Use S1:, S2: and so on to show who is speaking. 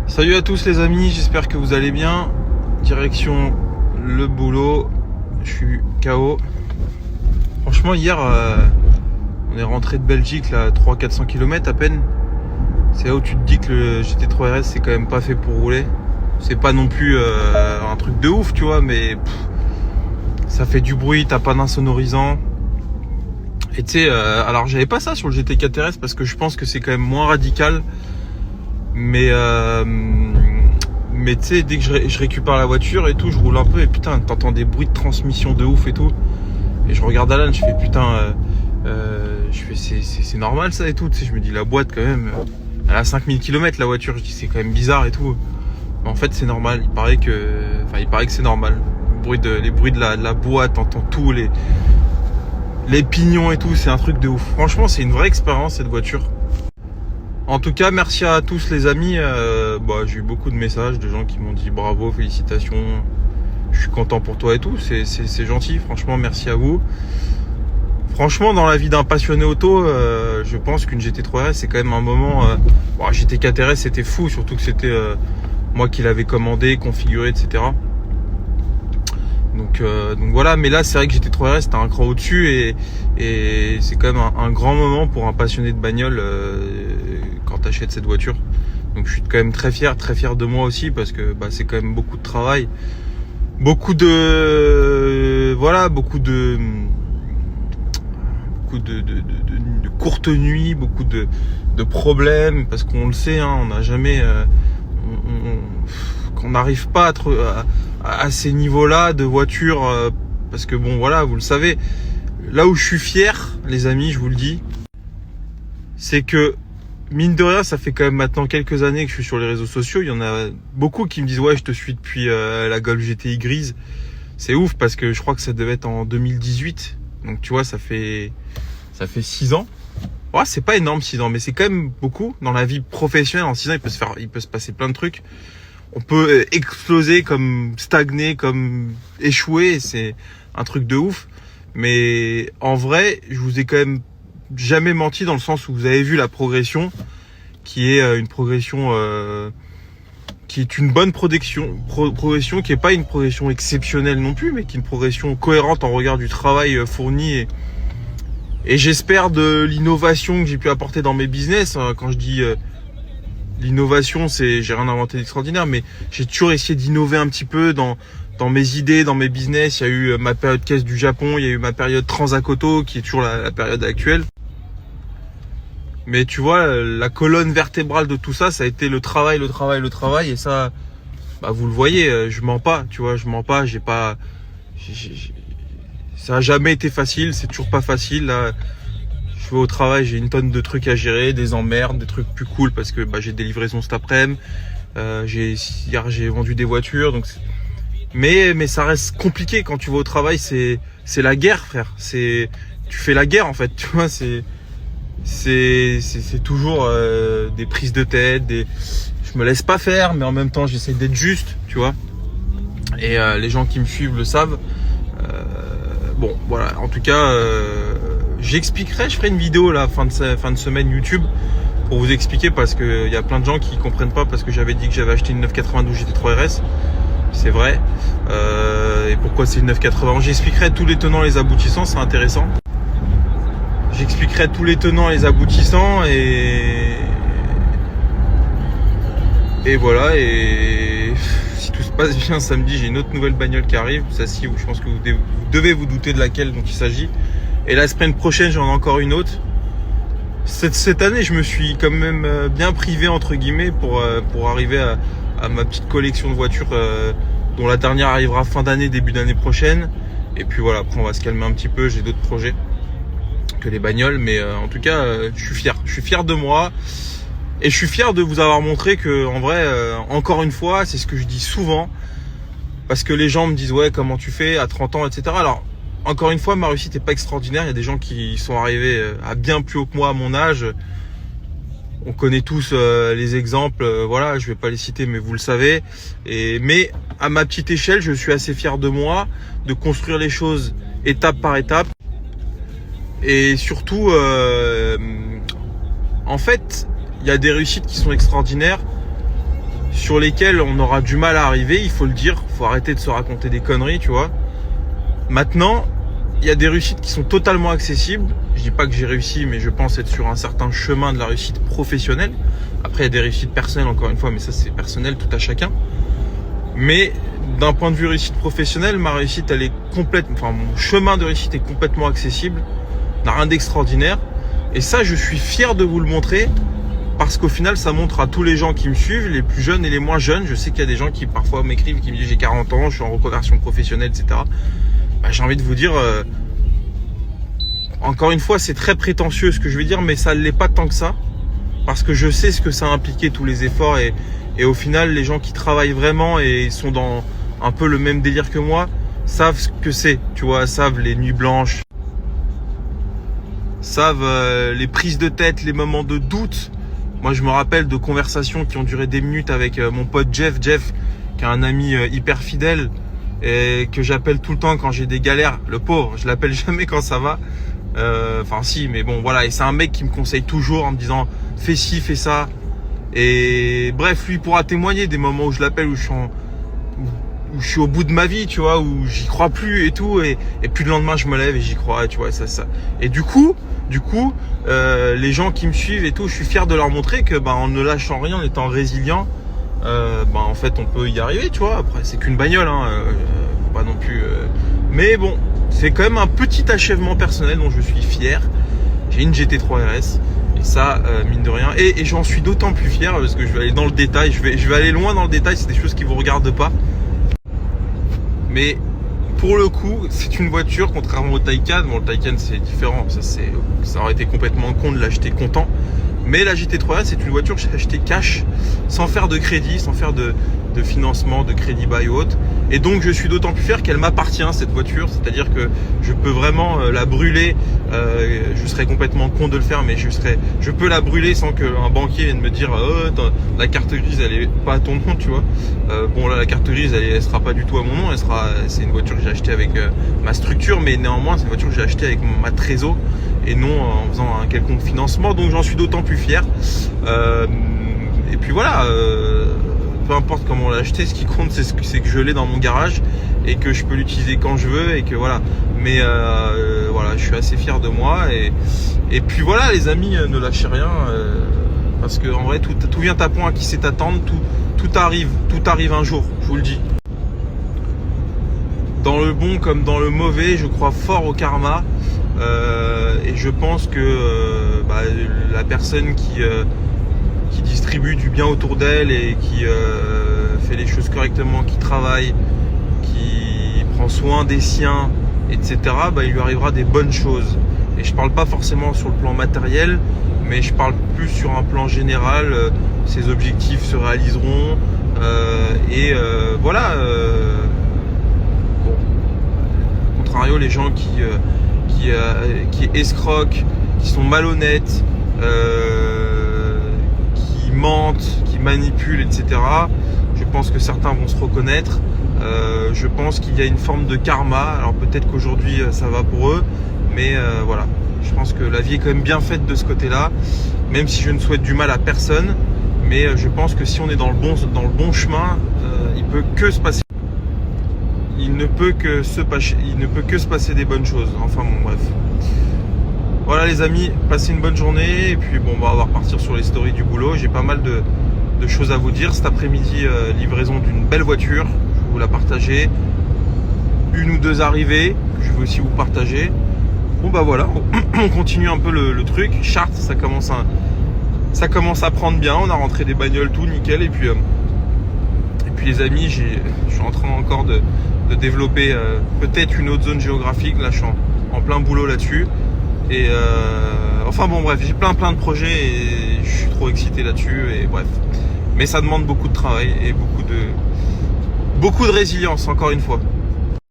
S1: Salut à tous les amis, j'espère que vous allez bien. Direction le boulot, je suis KO. Franchement hier on est rentré de Belgique là, 300-400 km à peine. C'est là où tu te dis que le GT3 RS c'est quand même pas fait pour rouler. C'est pas non plus un truc de ouf tu vois, mais ça fait du bruit, t'as pas d'insonorisant. Et tu sais, alors j'avais pas ça sur le GT4 RS parce que je pense que c'est quand même moins radical. Mais tu sais, dès que je récupère la voiture et tout, je roule un peu et putain, t'entends des bruits de transmission de ouf et tout. Et je regarde Alan, je fais putain, c'est normal ça et tout. Tu sais, je me dis la boîte quand même, elle a 5000 km la voiture. Je dis c'est quand même bizarre et tout. Mais en fait c'est normal, il paraît que c'est normal. Les bruits de la boîte, t'entends tout, les pignons et tout, c'est un truc de ouf. Franchement c'est une vraie expérience cette voiture. En tout cas, merci à tous les amis. J'ai eu beaucoup de messages de gens qui m'ont dit bravo, félicitations, je suis content pour toi et tout. C'est gentil, franchement, merci à vous. Franchement, dans la vie d'un passionné auto, je pense qu'une GT3 RS, c'est quand même un moment... GT4 RS, c'était fou, surtout que c'était moi qui l'avais commandé, configuré, etc. Donc voilà, mais là c'est vrai que GT3 RS t'as un cran au-dessus et c'est quand même un grand moment pour un passionné de bagnole quand t'achètes cette voiture. Donc je suis quand même très fier de moi aussi parce que c'est quand même beaucoup de travail, beaucoup de courtes nuits, beaucoup de problèmes parce qu'on le sait, hein, on n'a jamais qu'on n'arrive pas à ces niveaux-là de voiture parce que bon voilà, vous le savez, là où je suis fier les amis, je vous le dis, c'est que mine de rien, ça fait quand même maintenant quelques années que je suis sur les réseaux sociaux. Il y en a beaucoup qui me disent ouais, je te suis depuis la Golf GTI grise. C'est ouf parce que je crois que ça devait être en 2018, donc tu vois, ça fait 6 ans. Ouais, c'est pas énorme 6 ans, mais c'est quand même beaucoup. Dans la vie professionnelle, en 6 ans, il peut se passer plein de trucs. On peut exploser, comme stagner, comme échouer, c'est un truc de ouf. Mais en vrai, je vous ai quand même jamais menti dans le sens où vous avez vu la progression, qui est une progression qui est une bonne progression, qui est pas une progression exceptionnelle non plus, mais qui est une progression cohérente en regard du travail fourni et j'espère de l'innovation que j'ai pu apporter dans mes business. Quand je dis l'innovation, j'ai rien inventé d'extraordinaire, mais j'ai toujours essayé d'innover un petit peu dans mes idées, dans mes business. Il y a eu ma période caisse du Japon, il y a eu ma période Transakoto, qui est toujours la période actuelle. Mais tu vois, la colonne vertébrale de tout ça, ça a été le travail. Et ça, vous le voyez, je mens pas, tu vois, ça a jamais été facile, c'est toujours pas facile. Là, je vais au travail, j'ai une tonne de trucs à gérer, des emmerdes, des trucs plus cool parce que j'ai des livraisons cet après-midi. Hier j'ai vendu des voitures, donc mais ça reste compliqué quand tu vas au travail. C'est la guerre, frère. Tu fais la guerre en fait. Tu vois, c'est toujours des prises de tête. Je me laisse pas faire, mais en même temps j'essaie d'être juste, tu vois. Et les gens qui me suivent le savent. Bon, voilà. En tout cas, j'expliquerai. Je ferai une vidéo là fin de semaine YouTube pour vous expliquer parce que il y a plein de gens qui comprennent pas parce que j'avais dit que j'avais acheté une 992 GT3 RS. C'est vrai. Et pourquoi c'est une 991? J'expliquerai tous les tenants et les aboutissants. C'est intéressant. J'expliquerai tous les tenants et les aboutissants et voilà. Et si tout se passe bien samedi, j'ai une autre nouvelle bagnole qui arrive. Celle-ci, je pense que vous devez vous douter de laquelle dont il s'agit. Et la semaine prochaine, j'en ai encore une autre. Cette année, je me suis quand même bien privé entre guillemets pour arriver à ma petite collection de voitures dont la dernière arrivera fin d'année, début d'année prochaine. Et puis voilà, après on va se calmer un petit peu. J'ai d'autres projets que les bagnoles, mais en tout cas, je suis fier de moi. Et je suis fier de vous avoir montré que, en vrai, encore une fois, c'est ce que je dis souvent, parce que les gens me disent ouais, comment tu fais à 30 ans, etc. Alors, encore une fois, ma réussite n'est pas extraordinaire. Il y a des gens qui sont arrivés à bien plus haut que moi à mon âge. On connaît tous les exemples. Voilà, je vais pas les citer, mais vous le savez. Mais à ma petite échelle, je suis assez fier de moi, de construire les choses étape par étape. Et surtout, en fait, il y a des réussites qui sont extraordinaires sur lesquels on aura du mal à arriver, il faut le dire, faut arrêter de se raconter des conneries, tu vois. Maintenant, il y a des réussites qui sont totalement accessibles. Je dis pas que j'ai réussi, mais je pense être sur un certain chemin de la réussite professionnelle. Après, il y a des réussites personnelles, encore une fois, mais ça c'est personnel, tout à chacun. Mais d'un point de vue réussite professionnelle, ma réussite, elle est complète, enfin mon chemin de réussite est complètement accessible, n'a rien d'extraordinaire. Et ça, je suis fier de vous le montrer, parce qu'au final, ça montre à tous les gens qui me suivent, les plus jeunes et les moins jeunes. Je sais qu'il y a des gens qui parfois m'écrivent, qui me disent j'ai 40 ans, je suis en reconversion professionnelle, etc. Bah, j'ai envie de vous dire, encore une fois, c'est très prétentieux ce que je vais dire, mais ça ne l'est pas tant que ça, parce que je sais ce que ça a impliqué, tous les efforts, et au final, les gens qui travaillent vraiment et sont dans un peu le même délire que moi, savent ce que c'est, tu vois, savent les nuits blanches, savent les prises de tête, les moments de doute. Moi, je me rappelle de conversations qui ont duré des minutes avec mon pote Jeff, qui est un ami hyper fidèle et que j'appelle tout le temps quand j'ai des galères. Le pauvre, je l'appelle jamais quand ça va. Enfin si, mais bon, voilà. Et c'est un mec qui me conseille toujours en me disant fais ci, fais ça. Et bref, lui pourra témoigner des moments où je l'appelle, où je suis au bout de ma vie, tu vois, où j'y crois plus et tout, et puis le lendemain je me lève et j'y crois, et tu vois, ça. Et du coup, les gens qui me suivent et tout, je suis fier de leur montrer que, en ne lâchant rien, en étant résilient, en fait, on peut y arriver, tu vois. Après, c'est qu'une bagnole, faut pas non plus. Mais bon, c'est quand même un petit achèvement personnel dont je suis fier. J'ai une GT3 RS. Et ça, mine de rien, et j'en suis d'autant plus fier parce que je vais aller dans le détail, je vais aller loin dans le détail, c'est des choses qui vous regardent pas. Mais pour le coup, c'est une voiture, contrairement au Taycan. Bon, le Taycan c'est différent, ça aurait été complètement con de l'acheter content. Mais la GT3 c'est une voiture que j'ai achetée cash, sans faire de crédit, sans faire de financement, de crédit buy ou autre. Et donc je suis d'autant plus fier qu'elle m'appartient, cette voiture. C'est-à-dire que je peux vraiment la brûler. Je serais complètement con de le faire, mais je peux la brûler sans qu'un banquier vienne me dire la carte grise elle est pas à ton nom, tu vois. Bon là la carte grise elle sera pas du tout à mon nom, c'est une voiture que j'ai achetée avec ma structure, mais néanmoins c'est une voiture que j'ai achetée avec ma trésor et non en faisant un quelconque financement. Donc j'en suis d'autant plus fier. Et puis voilà, peu importe comment on l'a acheté, ce qui compte c'est que je l'ai dans mon garage et que je peux l'utiliser quand je veux, et que voilà. Mais voilà, je suis assez fier de moi, et puis voilà les amis, ne lâchez rien, parce que en vrai tout vient à point, à qui sait attendre, tout arrive un jour, je vous le dis. Dans le bon comme dans le mauvais, je crois fort au karma, et je pense que la personne qui distribue du bien autour d'elle et qui fait les choses correctement, qui travaille, qui prend soin des siens, etc., il lui arrivera des bonnes choses. Et je parle pas forcément sur le plan matériel, mais je parle plus sur un plan général. Ses objectifs se réaliseront, et voilà. Bon, au contrario, les gens qui escroquent, qui sont malhonnêtes, qui mentent, qui manipulent, etc., je pense que certains vont se reconnaître. Je pense qu'il y a une forme de karma. Alors peut-être qu'aujourd'hui ça va pour eux, mais voilà. Je pense que la vie est quand même bien faite de ce côté-là, même si je ne souhaite du mal à personne. Mais je pense que si on est dans le bon chemin, il ne peut que se passer des bonnes choses. Enfin bon, bref. Voilà les amis, passez une bonne journée, et puis bon, on va repartir sur les stories du boulot. J'ai pas mal de choses à vous dire. Cet après-midi, livraison d'une belle voiture, je vais vous la partager. Une ou deux arrivées, que je vais aussi vous partager. Bon voilà, on continue un peu le truc. Chartres, ça commence à prendre bien, on a rentré des bagnoles, tout nickel. Et puis les amis, je suis en train encore de développer peut-être une autre zone géographique. Là je suis en plein boulot là-dessus. Et enfin bon bref, j'ai plein de projets et je suis trop excité là-dessus, et bref. Mais ça demande beaucoup de travail et beaucoup de résilience, encore une fois.